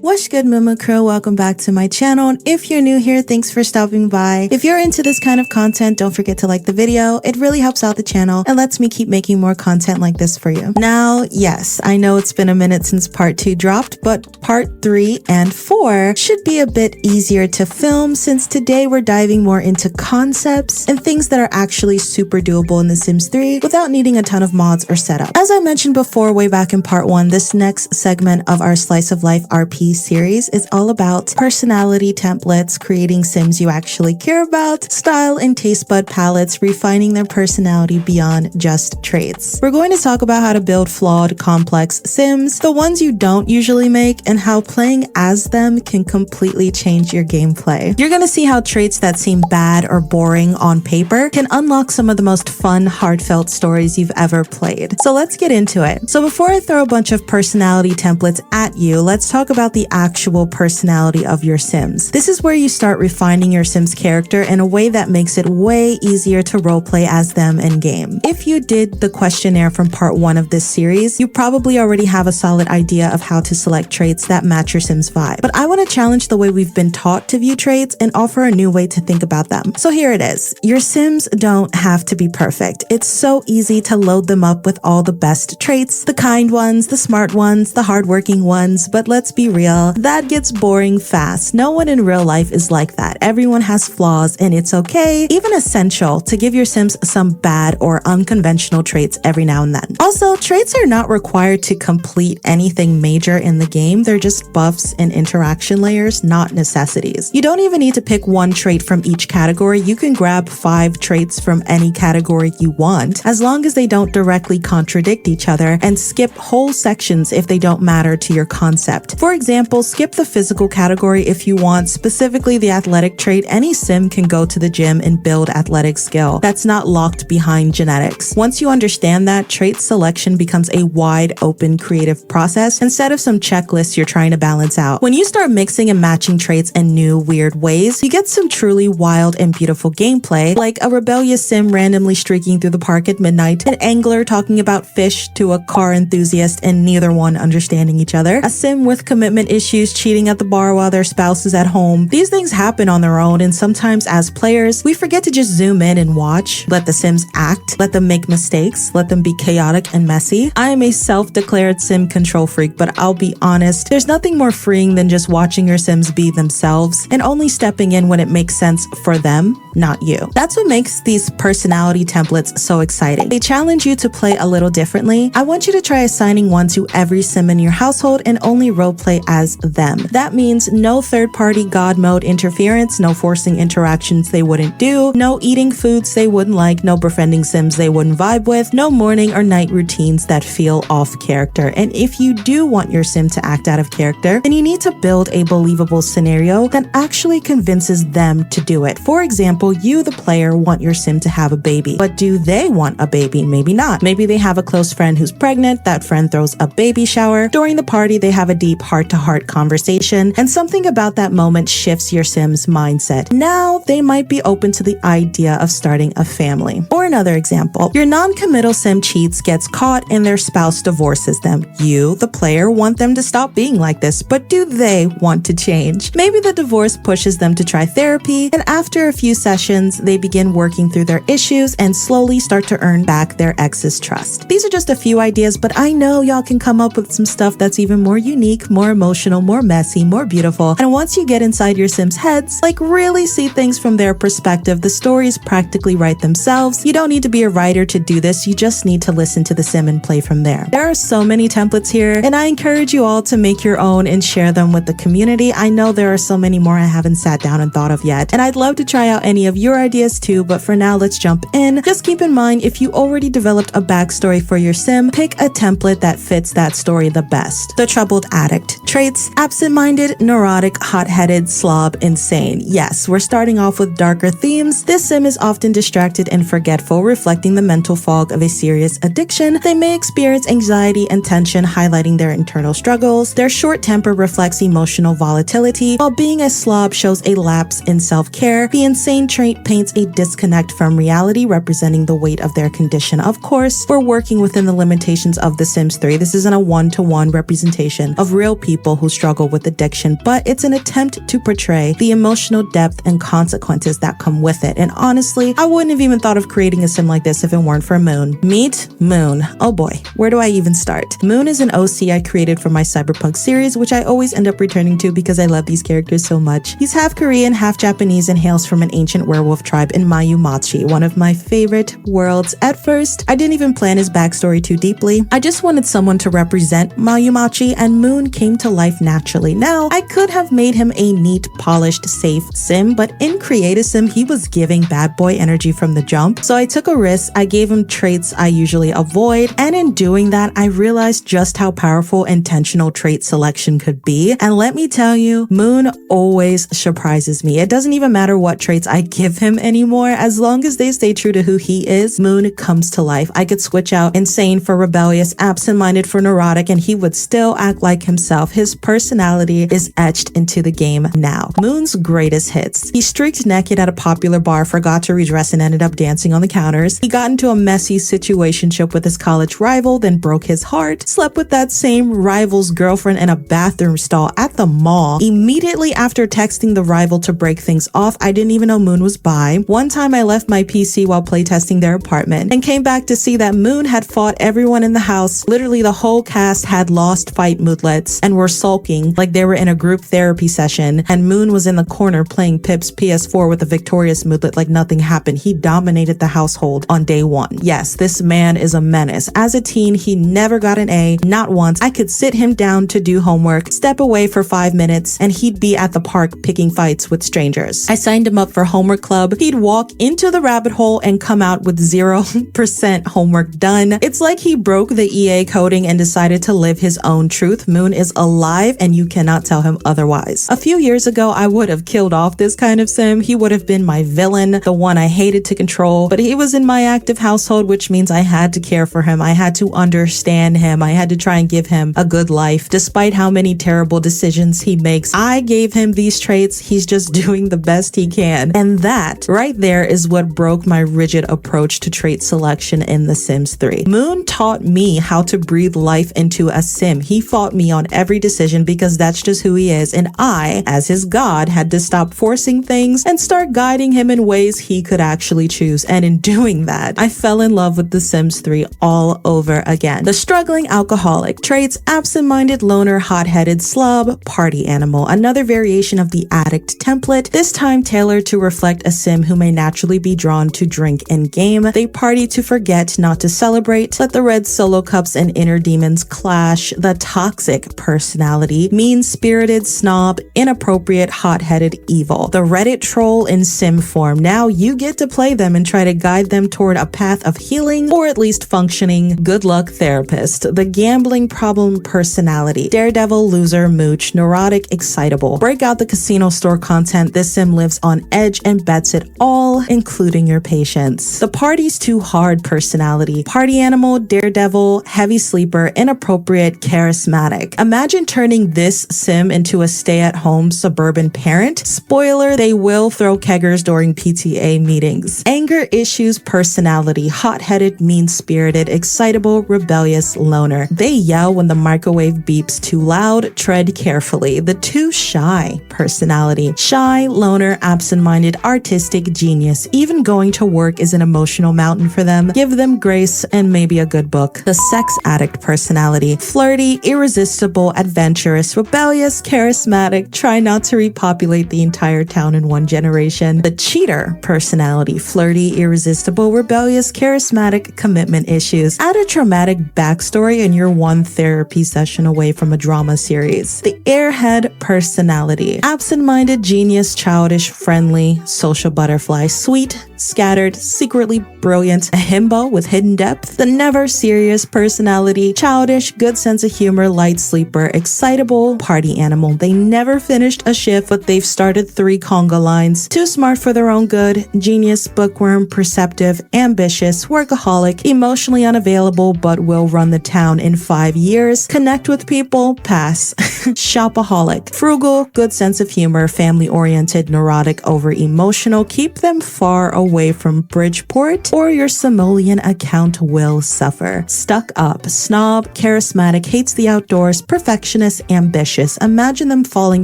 What's good, MooMoo crew? Welcome back to my channel. And if you're new here, thanks for stopping by. If you're into this kind of content, don't forget to like the video. It really helps out the channel and lets me keep making more content like this for you. Now, yes, I know it's been a minute since part 2 dropped, but part 3 and 4 should be a bit easier to film since today we're diving more into concepts and things that are actually super doable in The Sims 3 without needing a ton of mods or setup. As I mentioned before way back in part 1, this next segment of our Slice of Life RP series is all about personality templates, creating Sims you actually care about, style and taste bud palettes, refining their personality beyond just traits. We're going to talk about how to build flawed, complex Sims, the ones you don't usually make, and how playing as them can completely change your gameplay. You're going to see how traits that seem bad or boring on paper can unlock some of the most fun, heartfelt stories you've ever played. So let's get into it. So before I throw a bunch of personality templates at you, let's talk about the actual personality of your Sims. This is where you start refining your Sims character in a way that makes it way easier to roleplay as them in game. If you did the questionnaire from part 1 of this series, you probably already have a solid idea of how to select traits that match your Sims vibe. But I want to challenge the way we've been taught to view traits and offer a new way to think about them. So here it is. Your Sims don't have to be perfect. It's so easy to load them up with all the best traits, the kind ones, the smart ones, the hardworking ones, but let's be real, that gets boring fast. No one in real life is like that. Everyone has flaws, and it's okay, even essential, to give your Sims some bad or unconventional traits every now and then. Also, traits are not required to complete anything major in the game. They're just buffs and interaction layers, not necessities. You don't even need to pick one trait from each category. You can grab 5 traits from any category you want, as long as they don't directly contradict each other, and skip whole sections if they don't matter to your concept. For example, skip the physical category if you want, specifically the athletic trait. Any Sim can go to the gym and build athletic skill. That's not locked behind genetics. Once you understand that, trait selection becomes a wide open creative process instead of some checklists you're trying to balance out. When you start mixing and matching traits in new, weird ways, you get some truly wild and beautiful gameplay, like a rebellious Sim randomly streaking through the park at midnight, an angler talking about fish to a car enthusiast and neither one understanding each other, a Sim with commitment issues cheating at the bar while their spouse is at home. These things happen on their own, and sometimes as players, we forget to just zoom in and watch. Let the Sims act, let them make mistakes, let them be chaotic and messy. I am a self-declared Sim control freak, but I'll be honest, there's nothing more freeing than just watching your Sims be themselves and only stepping in when it makes sense for them, not you. That's what makes these personality templates so exciting. They challenge you to play a little differently. I want you to try assigning one to every Sim in your household and only roleplay as them. That means no third-party God mode interference, no forcing interactions they wouldn't do, no eating foods they wouldn't like, no befriending Sims they wouldn't vibe with, no morning or night routines that feel off character. And if you do want your Sim to act out of character, then you need to build a believable scenario that actually convinces them to do it. For example, you, the player, want your Sim to have a baby, but do they want a baby? Maybe not. Maybe they have a close friend who's pregnant, that friend throws a baby shower. During the party, they have a deep heart-to-heart conversation, and something about that moment shifts your Sim's mindset. Now, they might be open to the idea of starting a family. Or another example, your non-committal Sim cheats, gets caught, and their spouse divorces them. You, the player, want them to stop being like this, but do they want to change? Maybe the divorce pushes them to try therapy, and after a few sessions, they begin working through their issues and slowly start to earn back their ex's trust. These are just a few ideas, but I know y'all can come up with some stuff that's even more unique, more emotional, more messy, more beautiful. And once you get inside your Sims' heads, like really see things from their perspective, the stories practically write themselves. You don't need to be a writer to do this. You just need to listen to the Sim and play from there. There are so many templates here, and I encourage you all to make your own and share them with the community. I know there are so many more I haven't sat down and thought of yet, and I'd love to try out any of your ideas too, but for now, let's jump in. Just keep in mind, if you already developed a backstory for your Sim, pick a template that fits that story the best. The troubled addict. Traits: absent-minded, neurotic, hot-headed, slob, insane. Yes, we're starting off with darker themes. This Sim is often distracted and forgetful, reflecting the mental fog of a serious addiction. They may experience anxiety and tension, highlighting their internal struggles. Their Their short temper reflects emotional volatility, while being a slob shows a lapse in self-care. The insane trait paints a disconnect from reality, representing the weight of their condition. Of course, we're working within the limitations of The Sims 3. This isn't a one-to-one representation of real people who struggle with addiction, but it's an attempt to portray the emotional depth and consequences that come with it. And honestly, I wouldn't have even thought of creating a sim like this if it weren't for Moon. Meet Moon. Oh boy, where do I even start? Moon is an OC I created for my Cyberpunk series, which I always end up returning to because I love these characters so much. He's half Korean, half Japanese, and hails from an ancient werewolf tribe in 𝐈𝖙𝐻𝐻, one of my favorite worlds. At first, I didn't even plan his backstory too deeply. I just wanted someone to represent 𝐈𝖙𝐻𝐻, and Moon came to life naturally. Now, I could have made him a neat, polished, safe sim, but in Create a Sim, he was giving bad boy energy from the jump. So I took a risk. I gave him traits I usually avoid, and in doing that, I realized just how powerful intentional trait selection could be. And let me tell you, Moon always surprises me. It doesn't even matter what traits I give him anymore. As long as they stay true to who he is, Moon comes to life. I could switch out insane for rebellious, absent-minded for neurotic, and he would still act like himself. His personality is etched into the game now. Moon's greatest hits. He streaked naked at a popular bar, forgot to redress, and ended up dancing on the counters. He got into a messy situationship with his college rival, then broke his heart, slept with that same rival's girlfriend in a bathroom stall at the mall. Immediately after texting the rival to break things off, I didn't even know Moon was bi. One time I left my PC while playtesting their apartment and came back to see that Moon had fought everyone in the house. Literally the whole cast had lost fight moodlets and were sulking like they were in a group therapy session, and Moon was in the corner playing Pip's PS4 with a victorious moodlet like nothing happened. He dominated the household on day one. Yes, this man is a menace. As a teen, he never got an A, not once. I could sit him down to do homework, step away for 5 minutes, and he'd be at the park picking fights with strangers. I signed him up for homework club. He'd walk into the rabbit hole and come out with 0% homework done. It's like he broke the EA coding and decided to live his own truth. Moon is alive and you cannot tell him otherwise. A few years ago, I would have killed off this kind of sim. He would have been my villain, the one I hated to control, but he was in my active household, which means I had to care for him. I had to understand him. I had to try and give him a good life, despite how many terrible decisions he makes. I gave him these traits. He's just doing the best he can. And that right there is what broke my rigid approach to trait selection in The Sims 3. Moon taught me how to breathe life into a sim. He fought me on every decision because that's just who he is. And I, as his god, had to stop forcing things and start guiding him in ways he could actually choose. And in doing that, I fell in love with The Sims 3 all over again. The struggling alcoholic, traits absent-minded loner, hot-headed slub, party animal. Another variation of the addict template, this time tailored to reflect a sim who may naturally be drawn to drink in game. They party to forget, not to celebrate. Let the red solo cups and inner demons clash. The toxic personality, mean-spirited snob, inappropriate, hot-headed evil. The Reddit troll in sim form. Now you get to play them and try to guide them toward a path of healing or at least functioning. Good luck, therapist. The gambling problem personality, daredevil, loser, mooch, neurotic, excitable. Break out the casino store content. This sim lives on edge and bets it all, including your patience. The party's too hard personality, party animal, daredevil, heavy sleeper, inappropriate, charismatic. Imagine turning this sim into a stay-at-home suburban parent. Spoiler, they will throw keggers during PTA meetings. Anger issues personality, hot-headed, mean-spirited, excitable, rebellious, loner. They yell when the microwave beeps too loud. Tread carefully. The too shy personality, shy, loner, absent-minded, artistic, genius. Even going to work is an emotional mountain for them. Give them grace and maybe a good book. The sex addict personality, flirty, irresistible, adventurous, rebellious, charismatic. Try not to repopulate the entire town in one generation. The cheater personality, flirty, irresistible, rebellious, charismatic, commitment issues. Add a traumatic backstory and you're one therapy session away from a drama series. The airhead personality, absent-minded, genius, childish, friendly, social butterfly, sweet, scattered, secretly brilliant, a himbo with hidden depth. The never serious personality, childish, good sense of humor, light sleeper, excitable, party animal. They never finished a shift, but they've started 3 conga lines. Too smart for their own good, genius, bookworm, perceptive, ambitious, workaholic, emotionally unavailable, but will run the town in 5 years. Connect with people Simple, pass. Shopaholic. Frugal, good sense of humor, family-oriented, neurotic, over-emotional. Keep them far away from Bridgeport or your simoleon account will suffer. Stuck up. Snob, charismatic, hates the outdoors, perfectionist, ambitious. Imagine them falling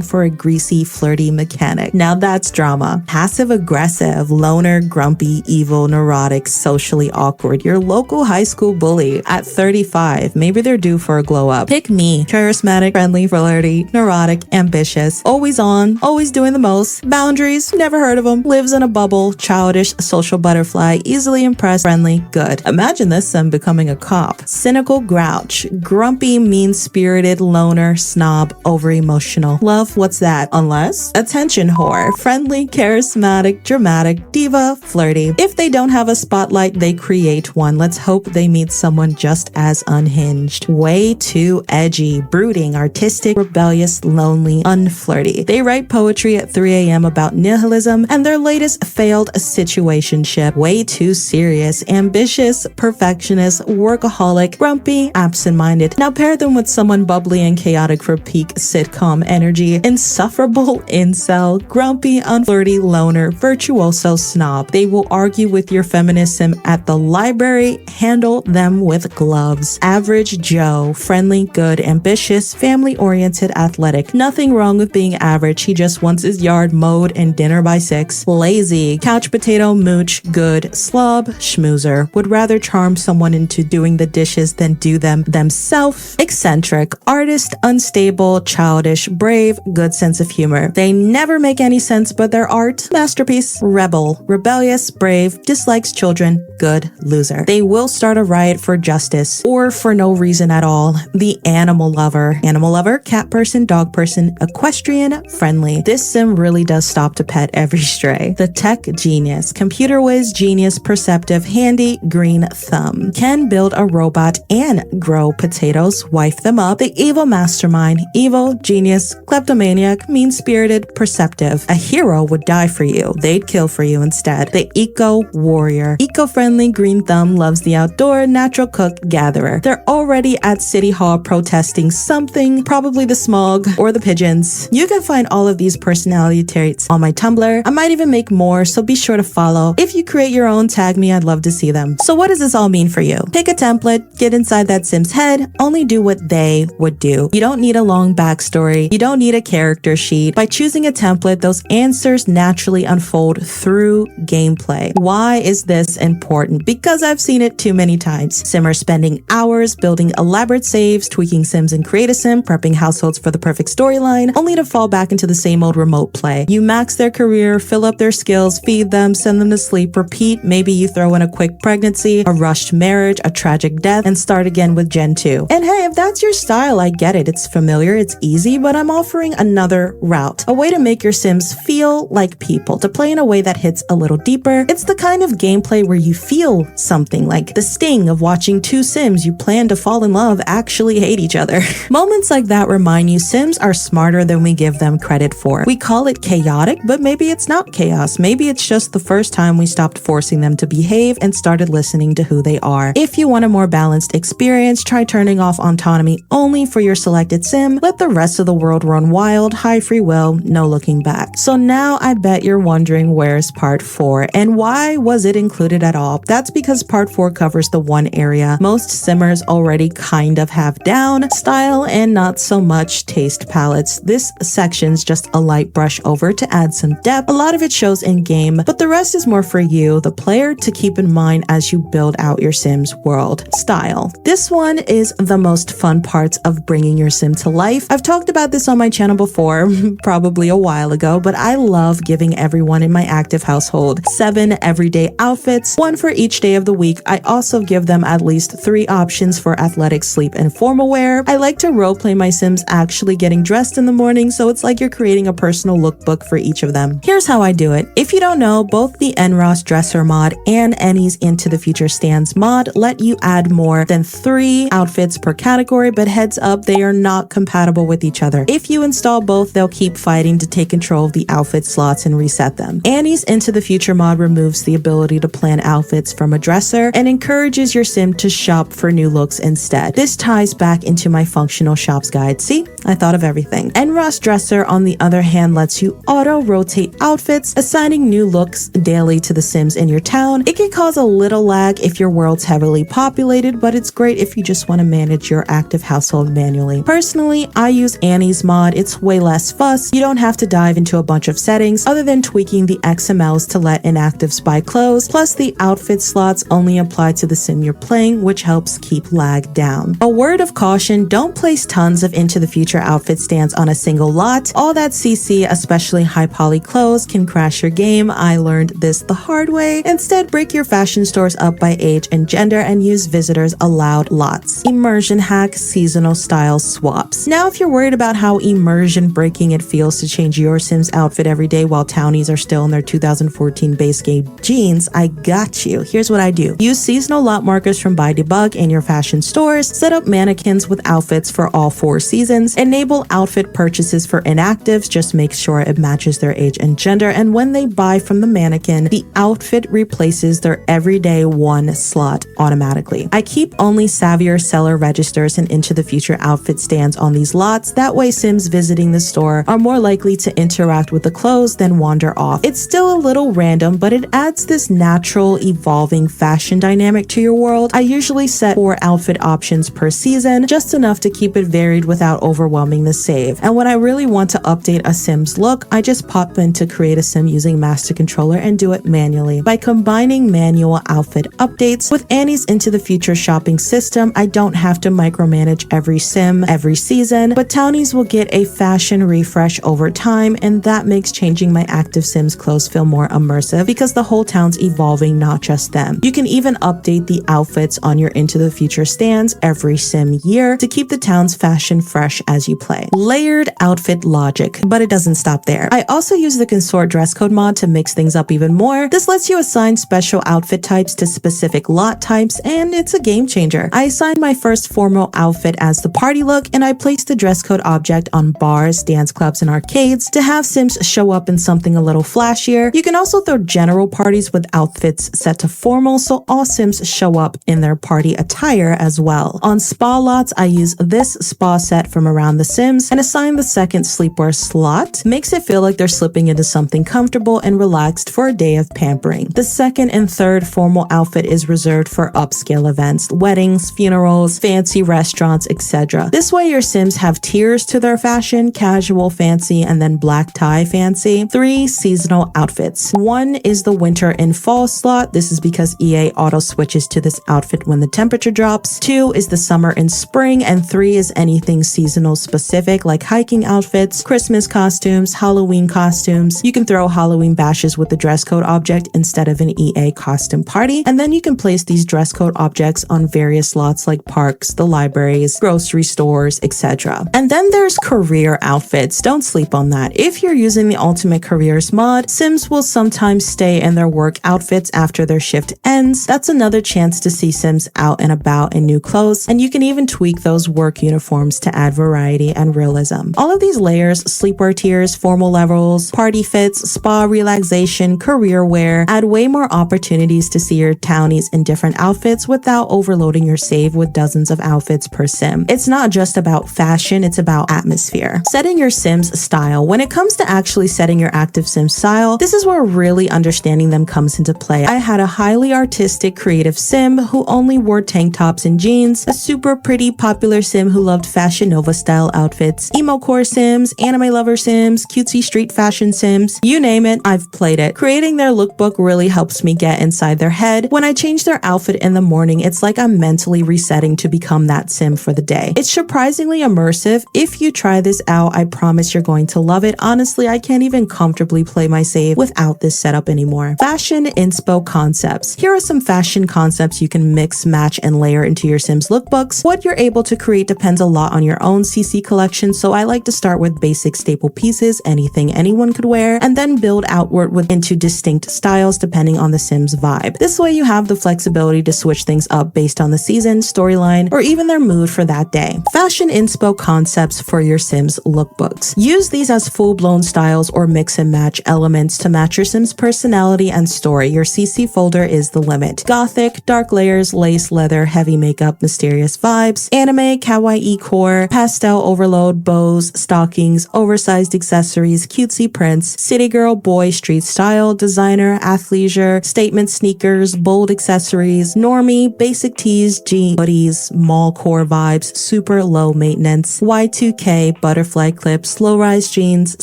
for a greasy, flirty mechanic. Now that's drama. Passive-aggressive, loner, grumpy, evil, neurotic, socially awkward. Your local high school bully at 35. Maybe they're due for a glow up. Pick me. Charismatic, friendly, flirty, neurotic, ambitious, always on, always doing the most. Boundaries, never heard of them. Lives in a bubble, childish, social butterfly, easily impressed, friendly, good. Imagine this sim becoming a cop. Cynical grouch, grumpy, mean-spirited, loner, snob, over-emotional. Love, what's that? Unless? Attention whore. Friendly, charismatic, dramatic, diva, flirty. If they don't have a spotlight, they create one. Let's hope they meet someone just as unhinged. Way too edgy, brooding, artistic, rebellious, lonely, unflirty. They write poetry at 3 a.m. about nihilism and their latest failed situationship. Way too serious, ambitious, perfectionist, workaholic, grumpy, absent-minded. Now pair them with someone bubbly and chaotic for peak sitcom energy. Insufferable, incel, grumpy, unflirty, loner, virtuoso, snob. They will argue with your feminist sim at the library. Handle them with gloves. Average Joe, friendly, good, ambitious, family-oriented, athletic. Nothing wrong with being average. He just wants his yard mowed and dinner by 6. Lazy, couch potato, mooch, good, slob, schmoozer. Would rather charm someone into doing the dishes than do them themselves. Eccentric, artist, unstable, childish, brave, good sense of humor. They never make any sense, but their art, masterpiece. Rebel, rebellious, brave, dislikes children, good, loser. They will start a riot for justice or for no reason at all. The animal lover. Animal lover, cat person, dog person, equestrian, friendly. This sim really does stop to pet every stray. The tech genius. Computer whiz, genius, perceptive, handy, green thumb. Can build a robot and grow potatoes, wife them up. The evil mastermind. Evil, genius, kleptomaniac, mean-spirited, perceptive. A hero would die for you. They'd kill for you instead. The eco warrior. Eco-friendly, green thumb, loves the outdoor, natural cook, gatherer. They're already at City Hall protesting something, probably the smog or the pigeons. You can find all of these personality traits on my Tumblr. I might even make more, so be sure to follow. If you create your own, tag me, I'd love to see them. So what does this all mean for you? Pick a template, get inside that sim's head, only do what they would do. You don't need a long backstory. You don't need a character sheet. By choosing a template, those answers naturally unfold through gameplay. Why is this important? Because I've seen it too many times. Simmers spending hours building elaborate saves, tweaking sims in Create a Sim, prepping households for the perfect storyline, only to fall back into the same old remote play. You max their career, fill up their skills, feed them, send them to sleep, repeat. Maybe you throw in a quick pregnancy, a rushed marriage, a tragic death, and start again with Gen 2. And hey, if that's your style, I get it. It's familiar, it's easy, but I'm offering another route. A way to make your sims feel like people, to play in a way that hits a little deeper. It's the kind of gameplay where you feel something, like the sting of watching two sims you plan to fall in love actually hate each other. Moments like that remind you sims are smarter than we give them credit for. We call it chaotic, but maybe it's not chaos. Maybe it's just the first time we stopped forcing them to behave and started listening to who they are. If you want a more balanced experience, try turning off autonomy only for your selected sim. Let the rest of the world run wild, high free will, no looking back. So now I bet you're wondering where's part 4 and why was it included at all? That's because part 4 covers the one area most simmers already kind of have down: style and not so much taste palettes. This section's just a light brush over to add some depth. A lot of it shows in game, but the rest is more for you, the player, to keep in mind as you build out your sim's world. Style. This one is the most fun parts of bringing your sim to life. I've talked about this on my channel before, probably a while ago, but I love giving everyone in my active household 7 everyday outfits, 1 for each day of the week. I also give them at least 3 options for athletic, sleep, and formal wear. I like to roleplay my sims actually getting dressed in the morning, so it's like you're creating a personal lookbook for each of them. Here's how I do it. If you don't know, both the NROS Dresser mod and Annie's Into the Future Stands mod let you add more than 3 outfits per category, but heads up, they are not compatible with each other. If you install both, they'll keep fighting to take control of the outfit slots and reset them. Annie's Into the Future mod removes the ability to plan outfits from a dresser and encourages your sim to shop for new looks instead. This ties back into my function functional shops guide. See, I thought of everything. NROS Dresser, on the other hand, lets you auto-rotate outfits, assigning new looks daily to the Sims in your town. It can cause a little lag if your world's heavily populated, but it's great if you just want to manage your active household manually. Personally, I use Annie's mod. It's way less fuss. You don't have to dive into a bunch of settings other than tweaking the XMLs to let inactives buy clothes. Plus, the outfit slots only apply to the sim you're playing, which helps keep lag down. A word of caution, don't place tons of Into the Future outfit stands on a single lot. All that CC, especially high poly clothes, can crash your game. I learned this the hard way. Instead, break your fashion stores up by age and gender and use visitors allowed lots. Immersion hack, seasonal style swaps. Now, if you're worried about how immersion breaking it feels to change your Sim's outfit every day while townies are still in their 2014 base game jeans, I got you. Here's what I do. Use seasonal lot markers from 𝐈𝐷𝐷 in your fashion stores. Set up mannequins with outfits for all 4 seasons. Enable outfit purchases for inactives. Just make sure it matches their age and gender. And when they buy from the mannequin, the outfit replaces their everyday 1 slot automatically. I keep only savvier seller registers and Into the Future outfit stands on these lots. That way, Sims visiting the store are more likely to interact with the clothes than wander off. It's still a little random, but it adds this natural, evolving fashion dynamic to your world. I usually set 4 outfit options per season, just enough to keep it varied without overwhelming the save. And when I really want to update a Sim's look, I just pop in to create a Sim using Master Controller and do it manually. By combining manual outfit updates with Annie's Into the Future shopping system, I don't have to micromanage every Sim every season, but townies will get a fashion refresh over time, and that makes changing my active Sims clothes feel more immersive because the whole town's evolving, not just them. You can even update the outfits on your Into the Future stands every Sim year to keep the town's fashion fresh as you play. Layered outfit logic, but it doesn't stop there. I also use the consort dress code mod to mix things up even more. This lets you assign special outfit types to specific lot types, and it's a game changer. I assigned my first formal outfit as the party look, and I placed the dress code object on bars, dance clubs, and arcades to have Sims show up in something a little flashier. You can also throw general parties with outfits set to formal, so all Sims show up in their party attire as well. On spa lots, I use this spa set from around The Sims and assign the second sleepwear slot. Makes it feel like they're slipping into something comfortable and relaxed for a day of pampering. The second and third formal outfit is reserved for upscale events, weddings, funerals, fancy restaurants, etc. This way your Sims have tiers to their fashion: casual, fancy, and then black tie fancy. 3 seasonal outfits. 1 is the winter and fall slot. This is because EA auto switches to this outfit when the temperature drops. 2 is the summer and spring, and 3 is anything seasonal specific like hiking outfits, Christmas costumes, Halloween costumes. You can throw Halloween bashes with the dress code object instead of an EA costume party, and then you can place these dress code objects on various slots like parks, the libraries, grocery stores, etc. And then there's career outfits. Don't sleep on that. If you're using the Ultimate Careers mod, Sims will sometimes stay in their work outfits after their shift ends. That's another chance to see Sims out and about in new clothes, and you can even tweak those work uniforms to add variety and realism. All of these layers, sleepwear tiers, formal levels, party fits, spa relaxation, career wear, add way more opportunities to see your townies in different outfits without overloading your save with dozens of outfits per Sim. It's not just about fashion, it's about atmosphere. Setting your Sim's style. When it comes to actually setting your active Sim style, this is where really understanding them comes into play. I had a highly artistic, creative Sim who only wore tank tops and jeans, a super pretty, popular Sim who loved Fashion Nova style outfits, emo core Sims, anime lover Sims, cutesy street fashion Sims, you name it, I've played it. Creating their lookbook really helps me get inside their head. When I change their outfit in the morning, it's like I'm mentally resetting to become that Sim for the day. It's surprisingly immersive. If you try this out, I promise you're going to love it. Honestly, I can't even comfortably play my save without this setup anymore. Fashion inspo concepts. Here are some fashion concepts you can mix, match, and layer into your Sims lookbooks. What you're able to create depends a lot on your own CC collection, so I like to start with basic staple pieces, anything anyone could wear, and then build outward into distinct styles depending on the Sim's vibe. This way you have the flexibility to switch things up based on the season, storyline, or even their mood for that day. Fashion inspo concepts for your Sims lookbooks. Use these as full-blown styles or mix and match elements to match your Sim's personality and story. Your CC folder is the limit. Gothic, dark layers, lace, leather, heavy makeup, mysterious vibes. Anime, kawaii core, pastel overload, bows, stockings, oversized accessories, cutesy prints, city girl, boy, street style, designer, athleisure, statement sneakers, bold accessories, normie, basic tees, jeans, hoodies, mall core vibes, super low maintenance, Y2K, butterfly clips, low-rise jeans,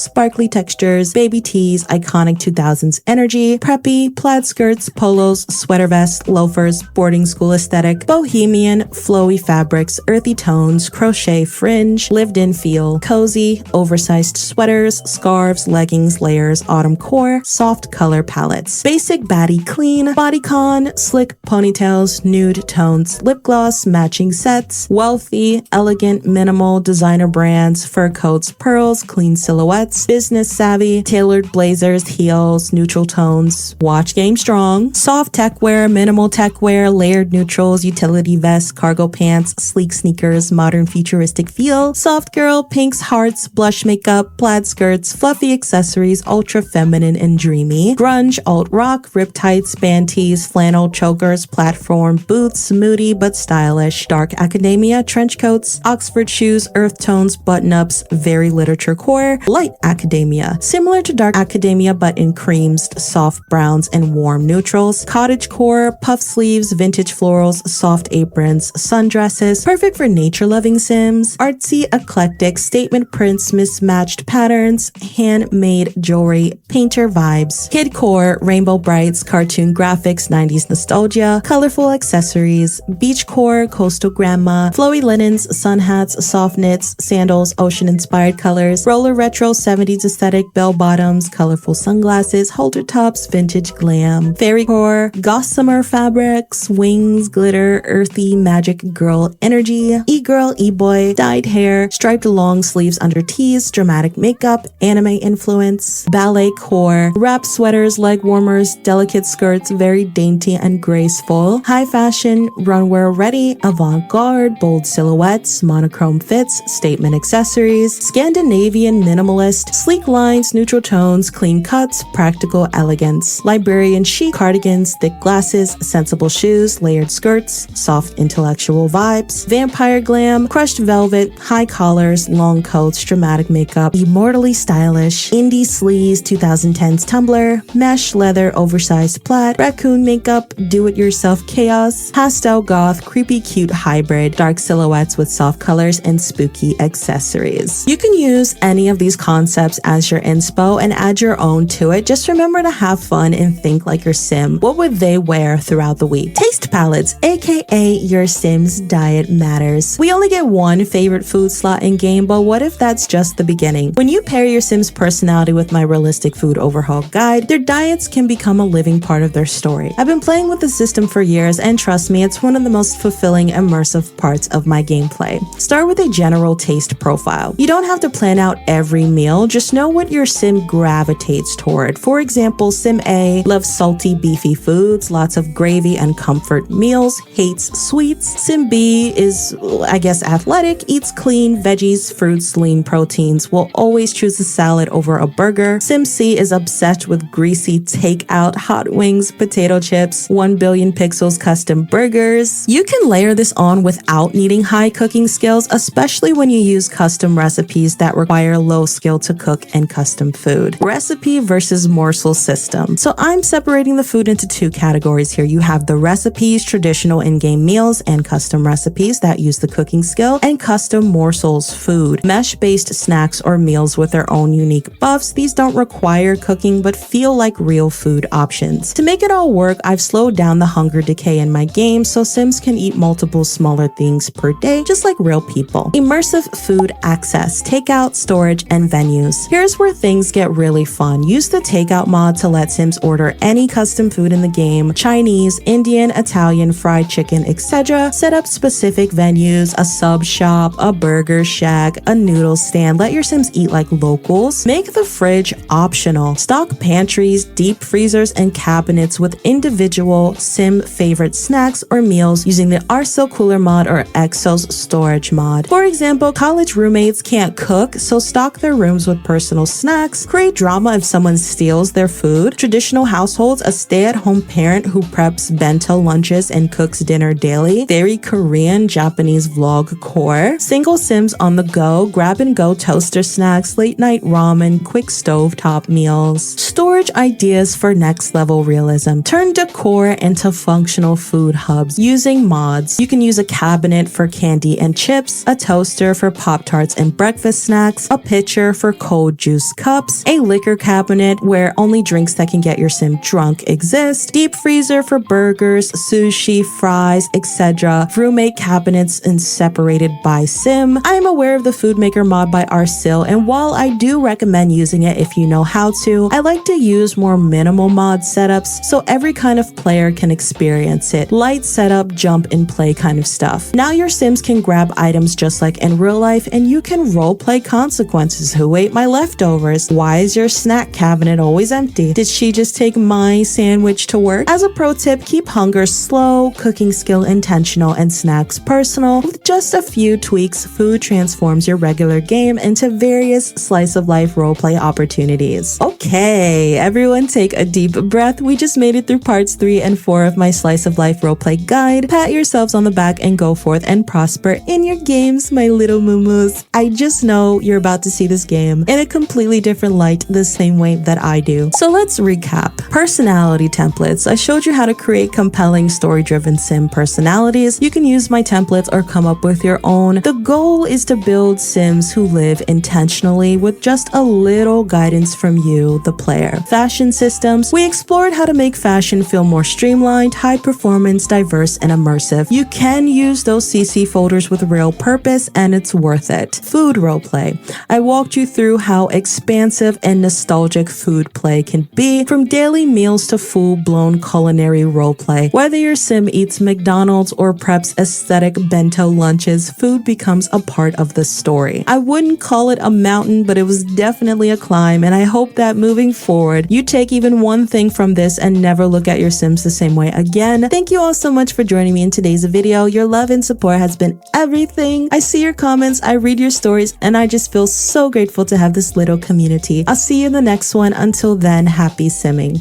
sparkly textures, baby tees, iconic 2000s energy, preppy, plaid skirts, polos, sweater vests, loafers, boarding school aesthetic, bohemian, flowy fabrics, earthy tones, crochet, fringe, lived-in feel, cozy, oversized sweaters, scarves, leggings, layers, autumn core, soft color palettes, basic baddie clean, bodycon, slick ponytails, nude tones, lip gloss, matching sets, wealthy, elegant, minimal, designer brands, fur coats, pearls, clean silhouettes, business savvy, tailored blazers, heels, neutral tones, watch game strong, soft tech wear, minimal tech wear, layered neutrals, utility vests, cargo pants, sleek sneakers, modern futuristic feel, soft girl, pinks, hearts, blush makeup, plaid skirts, fluffy accessories, ultra feminine and dreamy, grunge, alt rock, rip tights, band tees, flannel, chokers, platform, boots, moody but stylish, dark academia, trench coats, Oxford shoes, earth tones, button-ups, very literature core, light academia, similar to dark academia but in creams, soft browns, and warm neutrals, cottage core, puff sleeves, vintage florals, soft aprons, sundresses, perfect for nature-loving Sims, artsy, eclectic, statement prints, mismatched patterns, handmade jewelry, painter vibes, kid core, rainbow brights, cartoon graphics, 90s nostalgia, colorful accessories, beach core, coastal grandma, flowy linens, sun hats, soft knits, sandals, ocean-inspired colors, roller retro, 70s aesthetic, bell bottoms, colorful sunglasses, halter tops, vintage glam, fairy core, gossamer fabrics, wings, glitter, earthy, magic girl energy, e-girl, e-boy, dyed hair, striped long sleeves under tees, dramatic makeup, anime influence, ballet core, wrap sweaters, leg warmers, delicate skirts, very dainty and graceful, high fashion, runwear ready, avant-garde, bold silhouettes, monochrome fits, statement accessories, Scandinavian minimalist, sleek lines, neutral tones, clean cuts, practical elegance, librarian chic, cardigans, thick glasses, sensible shoes, layered skirts, soft intellectual vibes, vampire glam, crushed velvet, high collars, long coats, dramatic makeup, immortally stylish, indie sleeves, 2010s Tumblr, mesh leather, oversized plaid, raccoon makeup, do-it-yourself chaos, pastel goth, creepy cute hybrid, dark silhouettes with soft colors, and spooky accessories. You can use any of these concepts as your inspo and add your own to it. Just remember to have fun and think like your sim. What would they wear throughout the week? Taste palettes, aka your sim's diet matters. We only get one favorite food slot in game, but what if that's just the beginning? When you pair your sim's personality with my realistic food overhaul guide, their diets can become a living part of their story. I've been playing with the system for years, and trust me, it's one of the most fulfilling, immersive parts of my gameplay. Start with a general taste profile. You don't have to plan out every meal, just know what your sim gravitates toward. For example, Sim A loves salty, beefy foods, lots of gravy and comfort meals, hates sweets. Sim B is, I guess, athletic, eats clean, veggies, fruits, lean proteins, will always choose a salad over a burger. Sim C is obsessed with greasy takeout, hot wings, potato chips, 1 billion pixels custom burgers. You can layer this on without needing high cooking skills, especially when you use custom recipes that require low skill to cook and custom food. Recipe versus morsel system. So I'm separating the food into two categories here. You have the recipes, traditional in-game meals, and custom recipes that use the cooking skill, and custom morsels food, mesh-based snacks or meals with their own unique buffs. These don't require cooking but feel like real food options. To make it all work, I've slowed down the hunger decay in my game so Sims can eat multiple smaller things per day, just like real people. Immersive food access, takeout, storage, and venues. Here's where things get really fun. Use the takeout mod to let Sims order any custom food in the game, Chinese, Indian, Italian, fried chicken, etc. Set up specific venues, a sub shop, a burger shack, a noodle stand. Let your Sims eat like locals. Make the fridge optional. Stock pantries, deep freezers, and cabinets with individual Sim favorite snacks or meals using the 𝐼𝐸 cooler mod or Exo's storage mod. For example, college roommates can't cook, so stock their rooms with personal snacks. Create drama if someone steals their food. Traditional households, a stay-at-home parent who preps bento lunches and cooks dinner daily. Very Korean, Japanese vlog core, single sims on the go, grab-and-go toaster snacks, late-night ramen, quick stovetop meals, storage ideas for next-level realism, turn decor into functional food hubs using mods. You can use a cabinet for candy and chips, a toaster for Pop-Tarts and breakfast snacks, a pitcher for cold juice cups, a liquor cabinet where only drinks that can get your sim drunk exist, deep freezer for burgers, sushi, fries, etc., roommate cabinets and separated by sim. I am aware of the Food Maker mod by 𝐷𝐷, and while I do recommend using it if you know how to, I like to use more minimal mod setups so every kind of player can experience it. Light setup, jump and play kind of stuff. Now your sims can grab items just like in real life, and you can roleplay consequences. Who ate my leftovers? Why is your snack cabinet always empty? Did she just take my sandwich to work? As a pro tip, keep hunger slow, cooking skill intentional, and snacks personal. With just a few tweaks, food transforms your regular game into various slice of life roleplay opportunities. Okay, everyone take a deep breath. We just made it through parts 3 and 4 of my slice of life roleplay guide. Pat yourselves on the back and go forth and prosper in your games, my little moomoos. I just know you're about to see this game in a completely different light the same way that I do. So let's recap. Personality templates. I showed you how to create compelling story-driven sim personalities. You can use my templates or come up with your own. The goal is to build sims who live intentionally with just a little guidance from you, the player. Fashion systems. We explored how to make fashion feel more streamlined, high performance, diverse, and immersive. You can use those CC folders with real purpose, and it's worth it. Food roleplay. I walked you through how expansive and nostalgic food play can be, from daily meals to full-blown culinary roleplay. Whether your sim eats McDonald's or preps aesthetic bento lunches, food becomes a part of the story. I wouldn't call it a mountain, but it was definitely a climb, and I hope that moving forward, you take even one thing from this and never look at your sims the same way again. Thank you all so much for joining me in today's video. Your love and support has been everything. I see your comments, I read your stories, and I just feel so grateful to have this little community. I'll see you in the next one. Until then, happy simming.